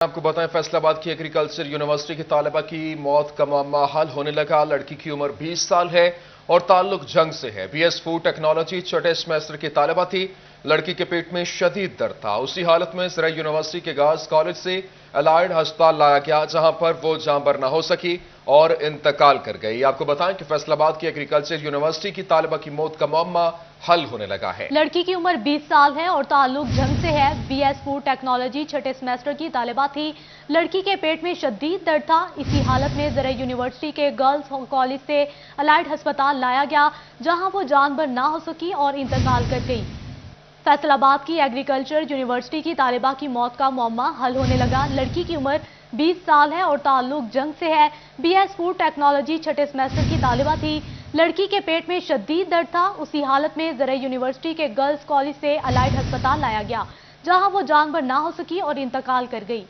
आपको बताएं, फैसलाबाद की एग्रीकल्चर यूनिवर्सिटी की तालिबा की मौत का मामला हल होने लगा। लड़की की उम्र 20 साल है और ताल्लुक जंग से है। बीएस फूड टेक्नोलॉजी छठे सेमेस्टर की तालिबा थी। लड़की के पेट में शदीद दर्द था। उसी हालत में ज़रा यूनिवर्सिटी के गर्ल्स कॉलेज से अलाइड अस्पताल लाया गया, जहां पर वो जांबर न हो सकी और इंतकाल कर गई। आपको बताएं कि फैसलाबाद की एग्रीकल्चर यूनिवर्सिटी की तालिबा की मौत का मामला हल होने लगा है। लड़की की उम्र 20 साल है और ताल्लुक जंग से है। बीएस फूड टेक्नोलॉजी छठे सेमेस्टर की तालिबा थी। लड़की के पेट में शदीद दर्द था। इसी हालत में ज़रा यूनिवर्सिटी के गर्ल्स कॉलेज से अलाइड अस्पताल लाया गया, जहां वो जानबर ना हो सकी और इंतकाल कर गई। फैसलाबाद की एग्रीकल्चर यूनिवर्सिटी की तालिबा की मौत का मामला हल होने लगा। लड़की की उम्र 20 साल है और ताल्लुक जंग से है। बीएस फूड टेक्नोलॉजी छठे सेमेस्टर की तालिबा थी। लड़की के पेट में शदीद दर्द था। उसी हालत में ज़रा यूनिवर्सिटी के गर्ल्स कॉलेज से अलाइड अस्पताल लाया गया, जहां वो जानबर ना हो सकी और इंतकाल कर गई।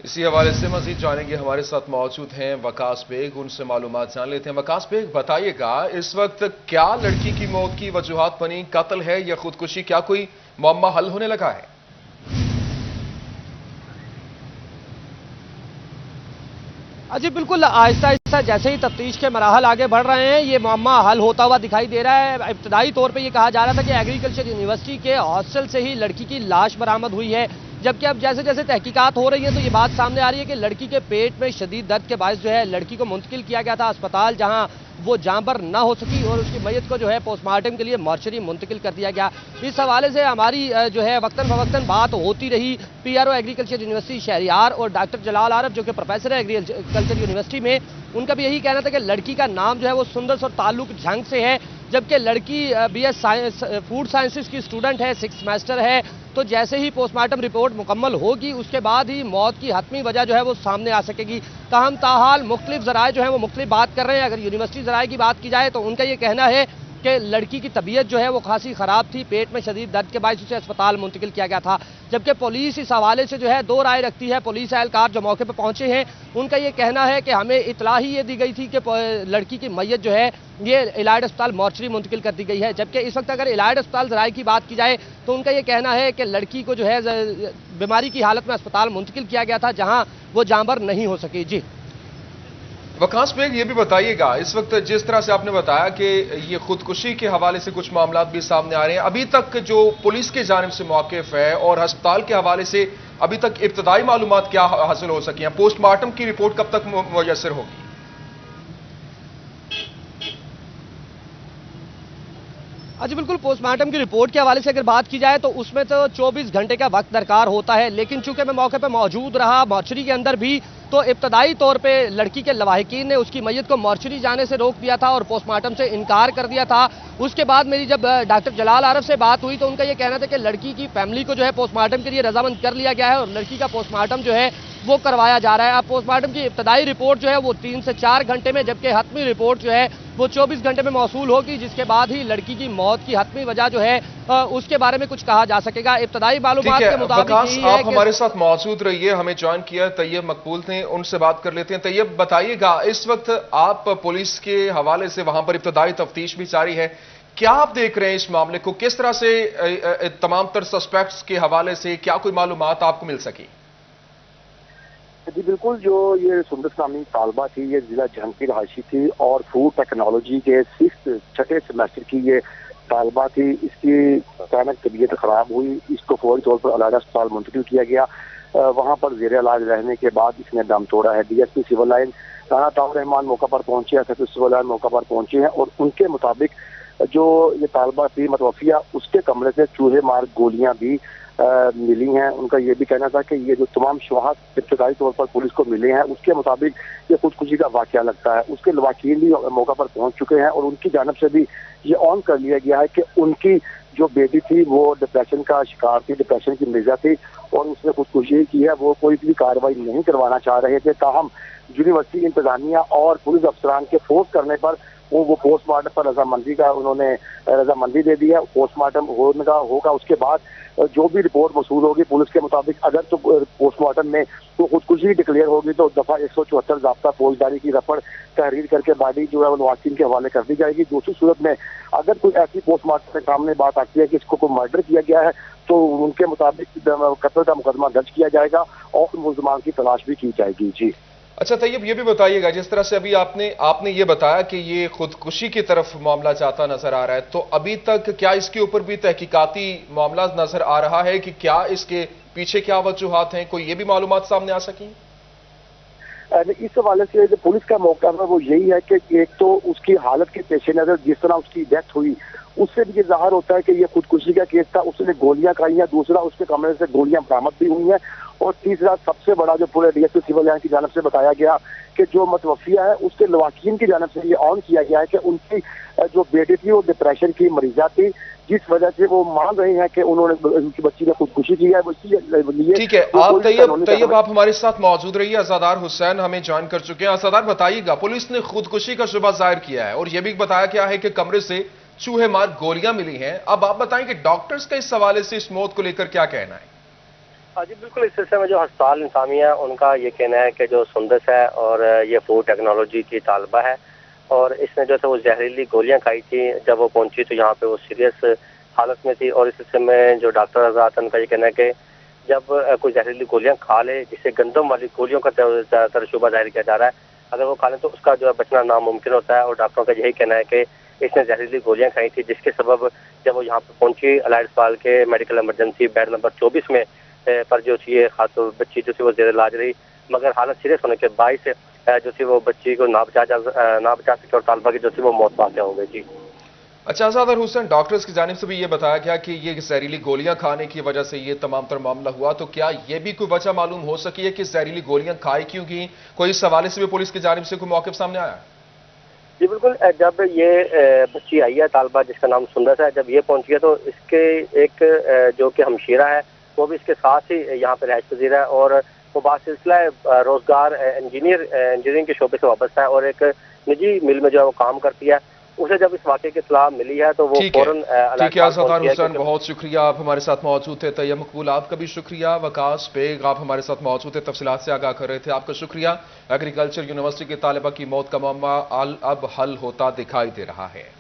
इसी हवाले से मजीद जानेंगे। हमारे साथ मौजूद हैं वकास बेग, उनसे मालूमात जान लेते हैं। वकास बेग, बताइएगा इस वक्त क्या लड़की की मौत की वजूहात बनी? कत्ल है या खुदकुशी? क्या कोई मामला हल होने लगा है? जी बिल्कुल, आहिस्ता आहिस्ता जैसे ही तफ्तीश के मराहल आगे बढ़ रहे हैं, ये मामला हल होता हुआ दिखाई दे रहा है। इब्तदाई तौर पे ये कहा जा रहा था कि एग्रीकल्चर यूनिवर्सिटी के हॉस्टल से ही लड़की की लाश बरामद हुई है, जबकि अब जैसे जैसे तहकीकात हो रही है तो ये बात सामने आ रही है कि लड़की के पेट में शदीद दर्द के बायस जो है लड़की को मुंतकिल किया गया था अस्पताल, जहां वो जांबर ना हो सकी और उसकी मैयत को जो है पोस्टमार्टम के लिए मॉर्चरी मुंतकिल कर दिया गया। इस हवाले से हमारी जो है वक्तन फवक्तन बात होती रही पीआरओ एग्रीकल्चर यूनिवर्सिटी शहरियार और डॉक्टर जलाल आरफ, जो कि प्रोफेसर है एग्रीकल्चर यूनिवर्सिटी में। उनका भी यही कहना था कि लड़की का नाम जो है वो सुंदर और ताल्लुक जंग से है, जबकि लड़की बीएस फूड साइंसेस की स्टूडेंट है, 6th सेमेस्टर है। तो जैसे ही पोस्टमार्टम रिपोर्ट मुकम्मल होगी उसके बाद ही मौत की हतमी वजह जो है वो सामने आ सकेगी। ताहम ताहाल मुख्तलिफ ज़राए जो है वो मुख्तलिफ बात कर रहे हैं। अगर यूनिवर्सिटी ज़राए की बात की जाए तो उनका ये कहना है कि लड़की की तबीयत जो है वो खासी ख़राब थी, पेट में शदीद दर्द के बायस उसे अस्पताल मुंतकिल किया गया था। जबकि पुलिस इस हवाले से जो है दो राय रखती है। पुलिस एहलकार जो मौके पर पहुंचे हैं उनका ये कहना है कि हमें इतला ही ये दी गई थी कि लड़की की मैयत जो है ये इलाइड अस्पताल मॉर्चरी मुंतकिल कर दी गई है। जबकि इस वक्त अगर इलाइड अस्पताल ज़राए की बात की जाए तो उनका ये कहना है कि लड़की को जो है बीमारी की हालत में अस्पताल मुंतकिल किया गया था, जहाँ वो जानबर नहीं हो सकी। जी वकास बेग, ये भी बताइएगा, इस वक्त जिस तरह से आपने बताया कि ये खुदकुशी के हवाले से कुछ मामला भी सामने आ रहे हैं, अभी तक जो पुलिस की जानिब से मौक़िफ़ है और अस्पताल के हवाले से अभी तक इब्तदाई मालूमात क्या हासिल हो सकी हैं? पोस्टमार्टम की रिपोर्ट कब तक मुयस्सर होगी? जी बिल्कुल, पोस्टमार्टम की रिपोर्ट के हवाले से अगर बात की जाए तो उसमें तो 24 घंटे का वक्त दरकार होता है, लेकिन चूंकि मैं मौके पर मौजूद रहा मॉर्चरी के अंदर भी, तो इब्तदाई तौर पे लड़की के लवाहिकीन ने उसकी मैयत को मॉर्चरी जाने से रोक दिया था और पोस्टमार्टम से इनकार कर दिया था। उसके बाद मेरी जब डॉक्टर जलाल आरफ से बात हुई तो उनका ये कहना था कि लड़की की फैमिली को जो है पोस्टमार्टम के लिए रजामंद कर लिया गया है और लड़की का पोस्टमार्टम जो है वो करवाया जा रहा है। अब पोस्टमार्टम की इब्तदाई रिपोर्ट जो है वो 3 से 4 घंटे में, जबकि हतमी रिपोर्ट जो है वो 24 घंटे में मौसूल होगी, जिसके बाद ही लड़की की मौत की हतमी वजह जो है उसके बारे में कुछ कहा जा सकेगा। इब्तदाई मालूमात के मुताबिक आप हमारे साथ मौजूद रहिए। हमें ज्वाइन किया तैयब मकबूल थे, उनसे बात कर लेते हैं। तैयब, बताइएगा, इस वक्त आप पुलिस के हवाले से वहां पर इब्तदाई तफ्तीश भी जारी है, क्या आप देख रहे हैं इस मामले को? किस तरह से तमाम तर सस्पेक्ट्स के हवाले से क्या कोई मालूमात आपको मिल सकी? जी बिल्कुल, जो ये सुंदर नामी तालबा थी ये जिला जंग की रहायशी थी और फूड टेक्नोलॉजी के छठे सेमेस्टर की ये तालबा थी। इसकी अचानक तबीयत खराब हुई, इसको फौरी तौर पर अलाइड अस्पताल मुंतकिल किया गया। वहां पर जेर इलाज रहने के बाद इसने दम तोड़ा है। डीएसपी सिविल लाइन राना ताउर रहमान मौका पर पहुंचे, एसएसपी सिविल लाइन मौका पर पहुंचे हैं और उनके मुताबिक जो ये तालबा थी मतवफिया, उसके कमरे से चूहे मार गोलियां भी मिली हैं। उनका ये भी कहना था कि ये जो तमाम शवाहद इब्तदाई तौर पर पुलिस को मिले हैं उसके मुताबिक ये खुदकुशी का वाकया लगता है। उसके लवाकीन भी मौका पर पहुंच चुके हैं और उनकी जानब से भी ये ऑन कर लिया गया है कि उनकी जो बेटी थी वो डिप्रेशन का शिकार थी, डिप्रेशन की मरीजा थी और उसने खुदकुशी की है। वो कोई भी कार्रवाई नहीं करवाना चाह रहे थे, ताहम यूनिवर्सिटी इंतजामिया और पुलिस अफसरान के फोर्स करने पर وہ पोस्टमार्टम पर रजामंदी का उन्होंने रजामंदी दे दी है। पोस्टमार्टम होगा उसके बाद जो भी रिपोर्ट मौसूल होगी पुलिस के मुताबिक, अगर तो पोस्टमार्टम में तो खुदकुशी डिक्लेयर होगी तो दफा 174 ज़ाब्ता फौजदारी की रफड़ तहरीर करके बॉडी जो है वो नवाज़ के हवाले कर दी जाएगी। दूसरी सूरत में अगर कोई ऐसी पोस्टमार्टम के सामने बात आती है कि इसको कोई मर्डर किया गया है तो उनके मुताबिक कत्ल का मुकदमा दर्ज किया जाएगा और मुलजमान की तलाश भी की जाएगी। जी अच्छा तैयब, ये भी बताइएगा, जिस तरह से अभी आपने ये बताया कि ये खुदकुशी की तरफ मामला जाता नजर आ रहा है, तो अभी तक क्या इसके ऊपर भी तहकीकाती मामला नजर आ रहा है कि क्या इसके पीछे क्या वजूहात हैं? कोई ये भी मालूमात सामने आ सकी? इस हवाले से जो पुलिस का मौका है वो यही है कि एक तो उसकी हालत के पेश नजर जिस तरह उसकी डेथ हुई उससे भी ये जाहिर होता है कि ये खुदकुशी का केस था। उसने गोलियां खाई हैं, दूसरा उसके कमरे से गोलियां बरामद भी हुई हैं, और तीसरा सबसे बड़ा जो पूरे डीएसपी सिविल लाइन की जानब से बताया गया कि जो मतवफिया है उसके लवाकिन की जानब से ये ऑन किया गया है कि उनकी जो बेटी थी वो डिप्रेशन की मरीजा थी, जिस वजह से वो मान रहे हैं कि उन्होंने उनकी बच्ची ने खुदकुशी की है। इसलिए ठीक है, आप तैयब आप हमारे साथ मौजूद रहिए। अज़ादार हुसैन हमें ज्वाइन कर चुके हैं। अज़ादार बताइएगा, पुलिस ने खुदकुशी का शुबा जाहिर किया है और यह भी बताया गया है कि कमरे से चूहे मार गोलियां मिली हैं। अब आप बताएं कि डॉक्टर्स का इस हवाले से इस मौत को लेकर क्या कहना है? हाँ जी बिल्कुल, इस सिलसिले में जो अस्पताल इंसामिया है उनका ये कहना है कि जो सुंदस है और ये फूड टेक्नोलॉजी की तालबा है और इसने जो है वो जहरीली गोलियां खाई थी। जब वो पहुंची तो यहाँ पे वो सीरियस हालत में थी और इस सिलसिले में जो डॉक्टर हज़रात उनका ये कहना है कि जब कोई जहरीली गोलियां खा ले, जिससे गंदम वाली गोलियों का ज़्यादातर शुबा जाहिर किया जा रहा है, अगर वो खा लें तो उसका जो है बचना नामुमकिन होता है। और डॉक्टरों का यही कहना है कि इसने जहरीली गोलियां खाई थी, जिसके सबब जब वो यहाँ पे पहुंची अलाइड अस्पताल के मेडिकल इमरजेंसी बेड नंबर 24 में पर जो थी ये खातून बच्ची जो थी वो जेर इलाज रही, मगर हालत सीरियस होने के बाइस जो थी वो बच्ची को ना बचा सके और तालबा की जो थी वो मौत वाक़ हो गई थी। अच्छा अज़ादार हुसैन, डॉक्टर्स की जानिब से भी ये बताया गया कि ये जहरीली गोलियां खाने की वजह से ये तमाम तर मामला हुआ, तो क्या ये भी कोई वजह मालूम हो सकी है कि जहरीली गोलियां खाई क्यों की? कोई इस हवाले से भी पुलिस की जानिब से कोई मौक़िफ़ सामने आया? जी बिल्कुल, जब ये बच्ची आई है तालबा जिसका नाम सुंदस है, जब ये पहुंची है तो इसके एक जो कि हमशीरा है वो भी इसके साथ ही यहाँ पे रहायश पजीर है और वो बासिलसिला रोजगार इंजीनियरिंग के शोबे से वाबस्ता है और एक निजी मिल में जो है वो काम करती है। उसे जब इस वाक़े की इत्तला मिली है तो वो फौरन ठीक है अज़ादार हुसैन, बहुत शुक्रिया, आप हमारे साथ मौजूद थे। तैयब मकबूल आपका भी शुक्रिया। वकास बेग आप हमारे साथ मौजूद थे, तफसीलात से आगाह कर रहे थे, आपका शुक्रिया। एग्रीकल्चर यूनिवर्सिटी के तालिबा की मौत का मामला अब हल होता दिखाई दे रहा है।